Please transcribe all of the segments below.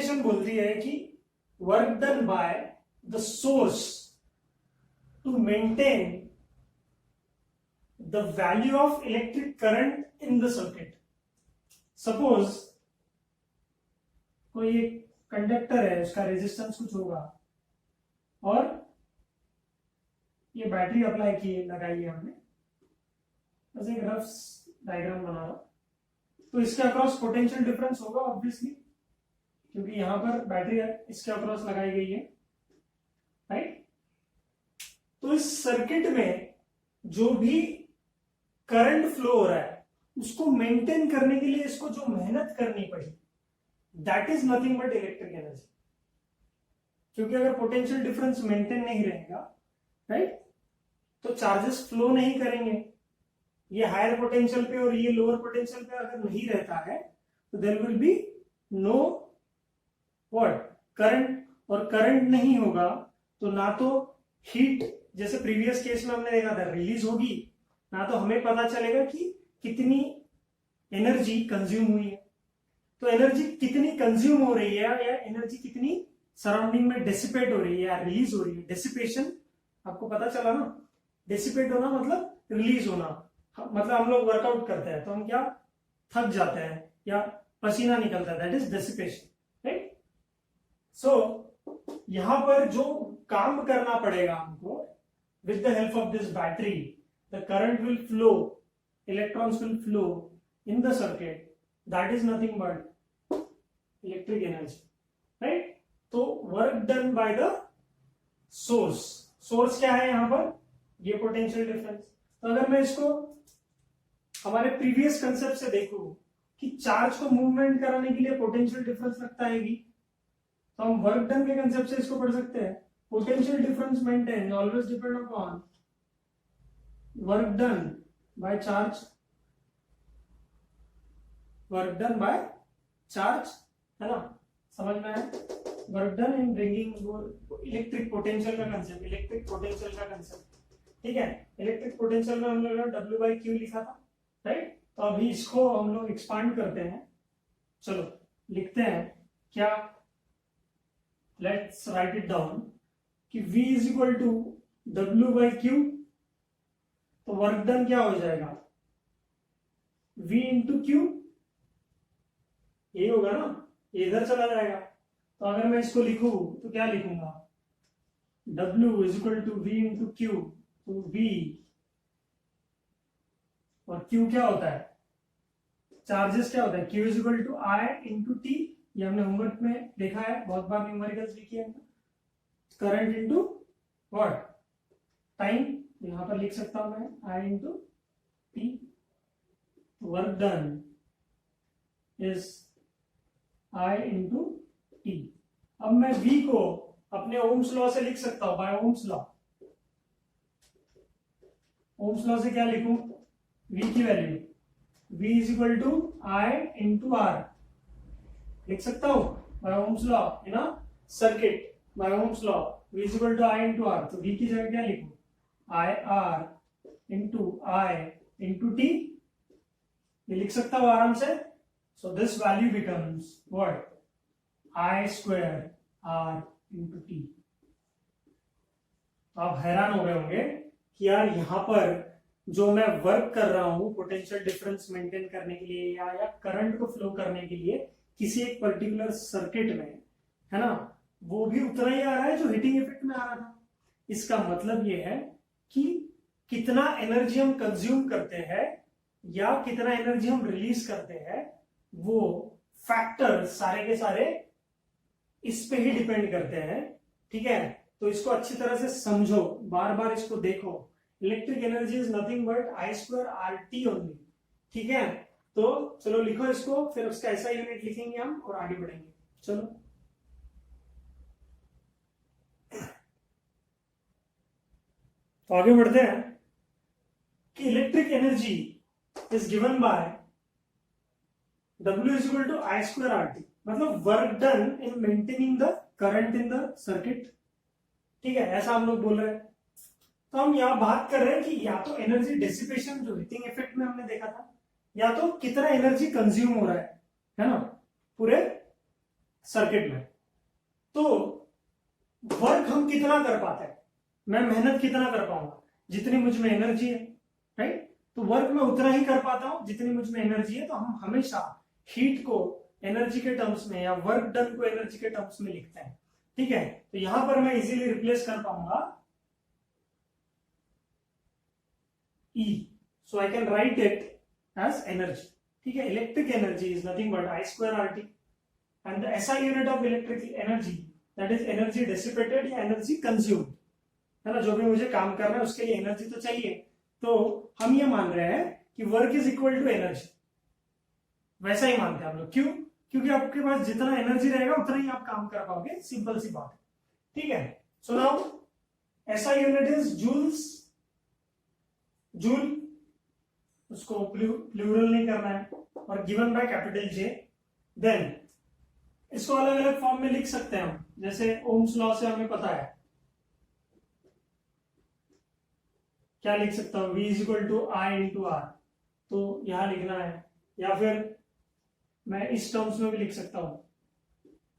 Equation बोलती है कि work done by the source to maintain the value of electric current in the circuit. Suppose कोई एक conductor है, उसका रेजिस्टेंस कुछ होगा और ये बैटरी अप्लाई की लगाई है हमने, बस एक रफ डायग्राम बना रहा। तो इसके अक्रॉस पोटेंशियल डिफरेंस होगा ऑब्वियसली, क्योंकि यहां पर बैटरी इसके अक्रॉस लगाई गई है, राइट। तो इस सर्किट में जो भी करंट फ्लो हो रहा है उसको मेंटेन करने के लिए इसको जो मेहनत करनी पड़ी, that is nothing but electric energy. क्योंकि अगर पोटेंशियल डिफरेंस मेंटेन नहीं रहेगा, राइट, तो चार्जेस फ्लो नहीं करेंगे। ये हायर पोटेंशियल पे और ये लोअर पोटेंशियल पे अगर नहीं रहता है तो there will be no what current, और करंट नहीं होगा तो ना तो हीट, जैसे प्रीवियस केस में हमने देखा था, रिलीज होगी, ना तो हमें पता चलेगा कि कितनी एनर्जी कंज्यूम हुई है। तो एनर्जी कितनी कंज्यूम हो रही है या एनर्जी कितनी सराउंडिंग में डिसिपेट हो रही है या रिलीज हो रही है। डिसिपेशन आपको पता चला ना, डिसिपेट होना मतलब रिलीज होना। मतलब हम लोग वर्कआउट करते हैं तो हम क्या थक जाते हैं या पसीना निकलता है, दैट इज डिसिपेशन, राइट। सो यहां पर जो काम करना पड़ेगा हमको, with the help of this battery the current will flow, electrons will flow in the circuit, that is nothing but electric energy, right। तो work done by the source, source क्या है यहां पर, ये पोटेंशियल डिफरेंस। तो अगर मैं इसको हमारे प्रीवियस कंसेप्ट से देखूं कि चार्ज को मूवमेंट कराने के लिए पोटेंशियल डिफरेंस लगता है, तो हम वर्क डन के कंसेप्ट से इसको पढ़ सकते हैं। Potential difference maintain always depend upon work done by charge, work done by charge, है ना, समझ में आया। Work done in bringing electric potential का कंसेप्ट, इलेक्ट्रिक पोटेंशियल का कंसेप्ट, ठीक है। इलेक्ट्रिक पोटेंशियल में हम लोगों ने W by Q लिखा था, राइट। तो अभी इसको हम लोग एक्सपांड करते हैं, चलो लिखते हैं क्या, लेट्स राइट इट डाउन कि V is equal to W by Q। तो वर्क डन क्या हो जाएगा, V इंटू क्यू, ये होगा ना, ये इधर चला जाएगा। तो अगर मैं इसको लिखूं तो क्या लिखूंगा, W is equal to V into Q. तो V और Q क्या होता है, चार्जेस क्या होता है, Q is equal to I into T. ये हमने होमवर्क में देखा है, बहुत बार न्यूमेरिकल्स लिखी है। करंट इंटू व्हाट, टाइम, यहां पर लिख सकता हूं मैं I into T. Work done is I into T. अब मैं V को अपने ओम्स लॉ से लिख सकता हूं, by Ohm's law. Ohm's law से क्या लिखूं, V की value V is equal to I into R, लिख सकता हूं by Ohm's law in a circuit. By Ohm's law V is equal to I into R, तो V की जगह क्या लिखूं, IR into I into T, ये लिख सकता हूं आराम से। So this value becomes what, I square R into T. आप हैरान हो गए होंगे कि यार यहां पर जो मैं वर्क कर रहा हूं पोटेंशियल डिफरेंस मेंटेन करने के लिए या करंट को फ्लो करने के लिए किसी एक पर्टिकुलर सर्किट में, है ना, वो भी उतना ही आ रहा है जो हीटिंग इफेक्ट में आ रहा था। इसका मतलब ये है कि कितना एनर्जी हम कंज्यूम करते हैं या कितना एनर्जी हम रिलीज करते हैं, वो फैक्टर सारे के सारे इस पे ही डिपेंड करते हैं, ठीक है। तो इसको अच्छी तरह से समझो, बार बार इसको देखो। Electric energy is nothing but I square R T only, ठीक है। तो चलो लिखो इसको, फिर उसका ऐसा यूनिट लिखेंगे हम और आगे बढ़ेंगे। चलो तो आगे बढ़ते हैं कि electric energy is given by W is equal to I square R T, मतलब work done in maintaining the current in the circuit, ठीक है, ऐसा हम लोग बोल रहे हैं। तो हम यहां बात कर रहे हैं कि या तो एनर्जी डिसिपेशन जो हीटिंग इफेक्ट में हमने देखा था, या तो कितना एनर्जी कंज्यूम हो रहा है ना, पूरे सर्किट में, तो वर्क हम कितना कर पाते हैं, मैं मेहनत कितना कर पाऊंगा, जितनी मुझ में एनर्जी है, राइट। तो वर्क में उतना ही कर पाता हूं जितनी मुझ में एनर्जी है। तो हम हमेशा हीट को एनर्जी के टर्म्स में या वर्क डन को एनर्जी के टर्म्स में लिखते हैं, ठीक है। तो यहां पर मैं इजीली रिप्लेस कर पाऊंगा E, so I can write it as energy, ठीक है। Electric energy is nothing but I square RT and the SI unit of electric energy that is energy dissipated या एनर्जी कंज्यूम्ड, है ना। जो भी मुझे काम करना है उसके लिए एनर्जी तो चाहिए। तो हम ये मान रहे हैं कि work is equal to energy, वैसा ही मानते हैं हम लोग। क्यों? क्योंकि आपके पास जितना एनर्जी रहेगा उतना ही आप काम कर पाओगे, सिंपल सी बात है, ठीक है। So now SI unit is joules, joule, उसको प्लूरल नहीं करना है, और given by capital J। Then इसको अलग अलग फॉर्म में लिख सकते हैं हम, जैसे ओम्स लॉ से हमें पता है क्या लिख सकता हूं, V is equal to I into R, तो यहां लिखना है। या फिर मैं इस टर्म्स में भी लिख सकता हूं,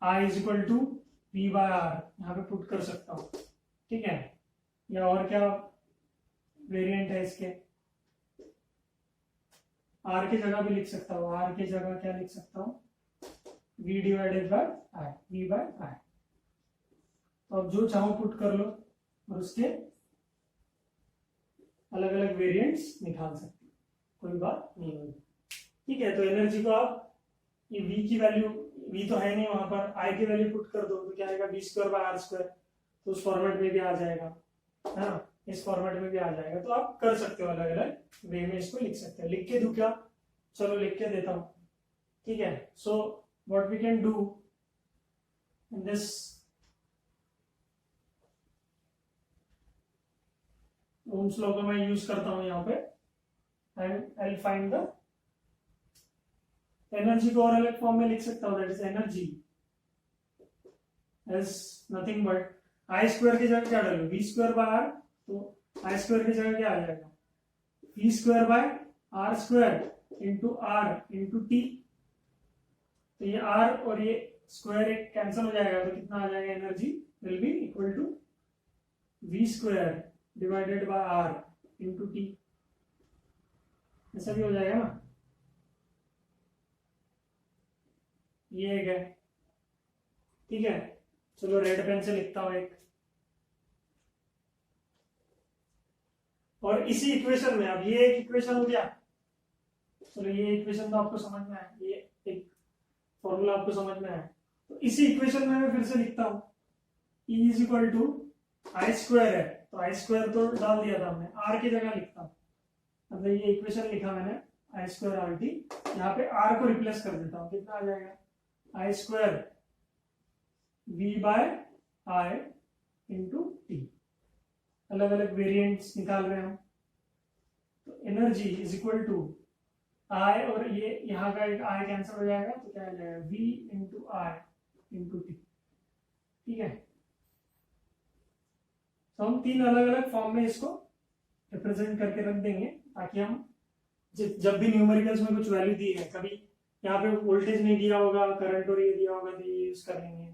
I is equal to V by R, यहां पे पुट कर सकता हूं, ठीक है। या और क्या वेरिएंट है इसके, R की जगह भी लिख सकता हूं, R की जगह क्या लिख सकता हूं, V divided by I, V by I। तो अब जो चाहो पुट कर लो और उसके अलग अलग वेरिएंट्स निकाल सकते हो, कोई बात नहीं होगी, ठीक है। तो एनर्जी को आप ये V की वैल्यू, V तो है नहीं वहां पर, I की वैल्यू पुट कर दो तो क्या आएगा, V square by R square, तो उस फॉर्मेट में भी आ जाएगा, है ना, इस फॉर्मेट में भी आ जाएगा। तो आप कर सकते हो, अलग अलग वे में इसको लिख सकते हो। लिख के दूं क्या? चलो लिख के देता हूं, ठीक है। So what we can do in this, Ohm's law को मैं यूज करता हूं यहाँ पे, and I will find the energy को और अलग फॉर्म में लिख सकता हूं, that is energy is nothing but I square की जगह क्या डालू, V स्क्वायर बाय आर, तो आई स्क्वायर की जगह क्या आ जाएगा, V square by R square into R into T. तो ये R और ये स्क्वायर एक कैंसिल हो जाएगा, तो कितना आ जाएगा, energy will be equal to V square divided by R into T, ऐसा भी हो जाएगा ना, ये एक है, ठीक है। चलो रेड पेन से लिखता हूं एक, और इसी इक्वेशन में, अब ये एक इक्वेशन हो गया, चलो ये इक्वेशन तो आपको समझ में आया, ये एक फॉर्मूला आपको समझ में आया। तो इसी इक्वेशन में मैं फिर से लिखता हूं, E is equal to I square है, तो आई स्क्वायर तो डाल दिया था हमने, R की जगह लिखता हूं, मतलब ये इक्वेशन लिखा मैंने आई स्क्वायर आर टी, यहाँ पे R को रिप्लेस कर देता हूँ, कितना आ जाएगा, I square V by I into T. अलग अलग वेरिएंट्स निकाल रहे हैं हम, तो energy is equal to I, और ये यहाँ का एक I कैंसिल हो जाएगा, तो क्या आ जाएगा, V into I into T, ठीक है। तो हम तीन अलग अलग फॉर्म में इसको रिप्रेजेंट करके रख देंगे, ताकि हम जब भी न्यूमेरिकल्स में कुछ वैल्यू दी है, कभी यहाँ पे वोल्टेज नहीं दिया होगा, करंट और ये दिया होगा, तो ये यूज कर लेंगे।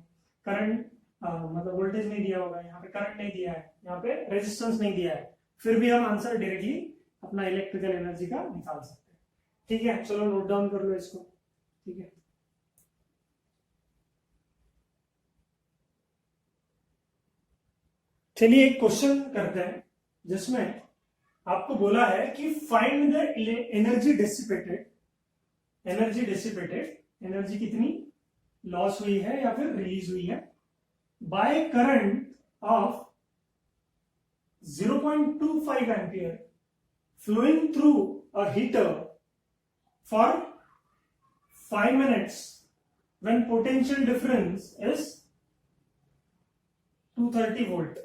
करंट मतलब वोल्टेज नहीं दिया होगा, यहाँ पे करंट नहीं दिया है, यहाँ पे रेजिस्टेंस नहीं दिया है, फिर भी हम आंसर डायरेक्टली अपना इलेक्ट्रिकल एनर्जी का निकाल सकते हैं, ठीक है। चलो नोट डाउन कर लो इसको, ठीक है। चलिए एक क्वेश्चन करते हैं, जिसमें आपको बोला है कि find the energy dissipated, energy कितनी लॉस हुई है या फिर रिलीज हुई है by current of 0.25 ampere flowing through a heater for 5 minutes when potential difference is 230 volt,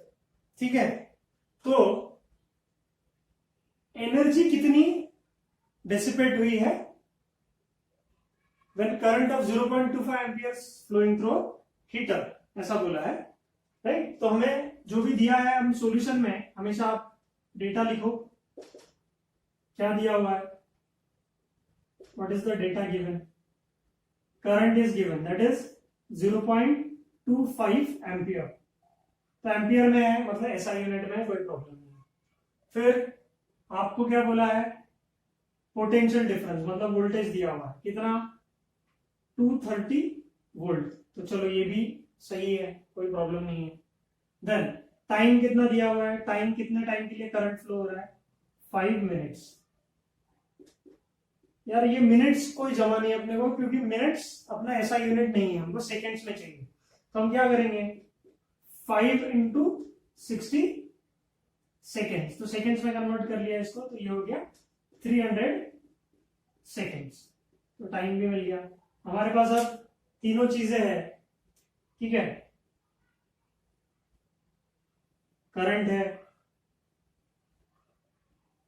ठीक है। तो एनर्जी कितनी डिसिपेट हुई है when current of 0.25 amperes flowing through heater, ऐसा बोला है, राइट। तो हमें जो भी दिया है, हम सॉल्यूशन में हमेशा आप डेटा लिखो, क्या दिया हुआ है, what is the data given, current is given, that is 0.25 ampere. तो एम्पियर में है, मतलब ऐसा यूनिट में कोई प्रॉब्लम नहीं है। फिर आपको क्या बोला है, पोटेंशियल डिफरेंस, मतलब वोल्टेज दिया हुआ है कितना, 230 वोल्ट। तो चलो ये भी सही है, कोई प्रॉब्लम नहीं है। देन टाइम कितना दिया हुआ है, टाइम कितने टाइम के लिए करंट फ्लो हो रहा है, 5 मिनट्स। यार ये मिनट्स कोई जमा नहीं है अपने को, क्योंकि मिनट्स अपना ऐसा यूनिट नहीं है, हमको सेकेंड्स में चाहिए। तो हम क्या करेंगे, 5 इंटू 60 सेकेंड्स, तो सेकेंड्स में कन्वर्ट कर लिया इसको, तो ये हो गया 300 सेकेंड्स। तो टाइम भी मिल गया हमारे पास। अब तीनों चीजें हैं, ठीक है, करंट है,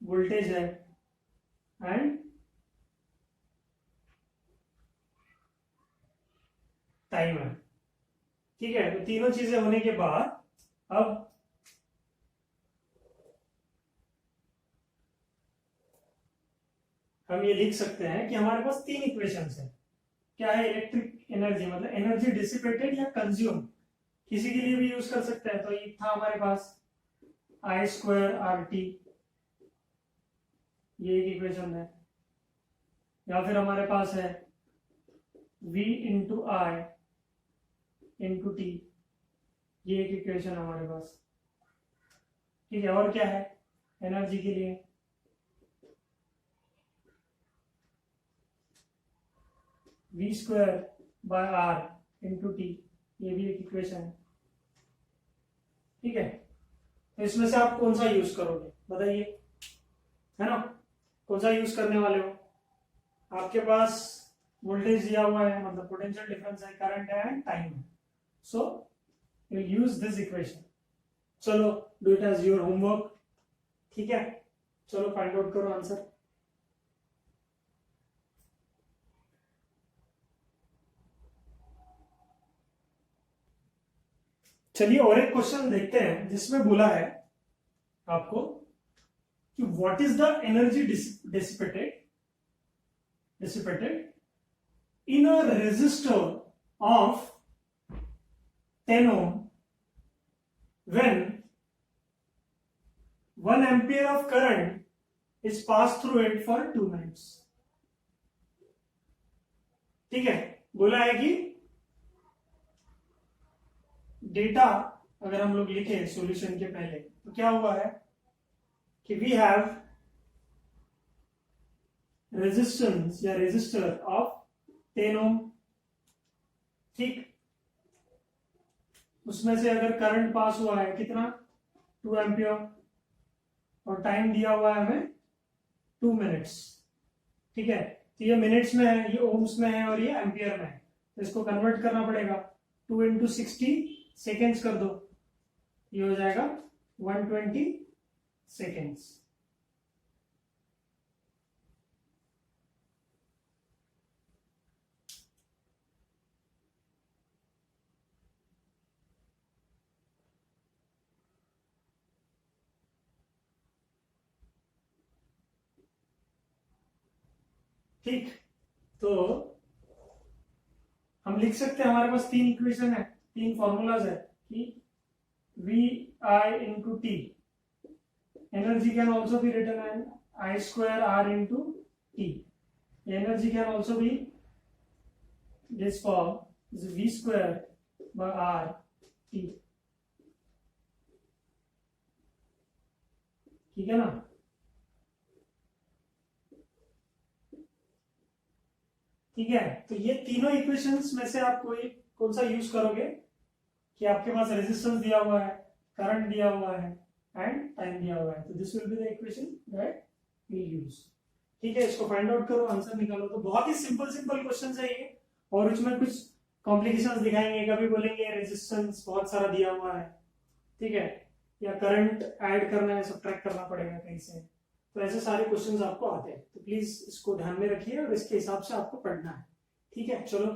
वोल्टेज है, एंड टाइम है, ठीक है। तो तीनों चीजें होने के बाद अब हम ये लिख सकते हैं कि हमारे पास तीन इक्वेशंस है। क्या है, इलेक्ट्रिक एनर्जी, मतलब एनर्जी डिसिपेटेड या कंज्यूम, किसी के लिए भी यूज कर सकते हैं। तो ये था हमारे पास I²RT, ये एक इक्वेशन है। या फिर हमारे पास है V इंटू आई इंटू टी, ये एक इक्वेशन है हमारे पास, ठीक है। और क्या है एनर्जी के लिए, V²/R इंटू टी, ये भी एक इक्वेशन है, ठीक है। तो इसमें से आप कौन सा यूज करोगे बताइए, है ना, कौन सा यूज करने वाले हो। आपके पास वोल्टेज दिया हुआ है, मतलब पोटेंशियल डिफरेंस है, करंट है एंड टाइम है, so you use this equation. चलो do it as your homework, ठीक है। चलो फाइंड आउट करो आंसर। चलिए और एक क्वेश्चन देखते हैं जिसमें बोला है आपको कि what is the energy dissipated in a resistor of 10 ohm when 1 ampere of current is passed through it for 2 minutes। ठीक है, बोला है कि डेटा अगर हम लोग लिखे सॉल्यूशन के पहले, तो क्या हुआ है कि वी हैव रेजिस्टेंस या रेजिस्टर ऑफ 10 ओम, ठीक। उसमें से अगर करंट पास हुआ है कितना, 2 एम्पियर, और टाइम दिया हुआ है हमें 2 मिनट्स, ठीक है। तो ये मिनट्स में है, ये ओम्स में है, और ये एम्पियर में है, तो इसको कन्वर्ट करना पड़ेगा। 2 इंटू 60 सेकेंड्स कर दो, ये हो जाएगा 120 सेकेंड्स। ठीक, तो हम लिख सकते हैं, हमारे पास तीन इक्वेशन है, तीन फॉर्मूलाज है कि V I into T, energy can also be written an I²R into T, energy can also be this form is V²/R T, ठीक है ना। ठीक है, तो ये तीनों इक्वेशंस में से आप कोई कौन सा यूज करोगे कि आपके पास रेजिस्टेंस दिया हुआ है, करंट दिया हुआ है एंड टाइम दिया हुआ है, तो this will be the equation that we use. ठीक है, इसको फाइंड आउट करो, आंसर निकालो। तो बहुत ही सिंपल क्वेश्चन है ये, और इसमें कुछ कॉम्प्लिकेशंस दिखाएंगे, कभी बोलेंगे रेजिस्टेंस बहुत सारा दिया हुआ है, ठीक है, या करंट ऐड करना है, सब्ट्रैक्ट करना पड़ेगा कहीं से, तो ऐसे सारे क्वेश्चंस आपको आते हैं। तो प्लीज इसको ध्यान में रखिए और इसके हिसाब से आपको पढ़ना है, ठीक है। चलो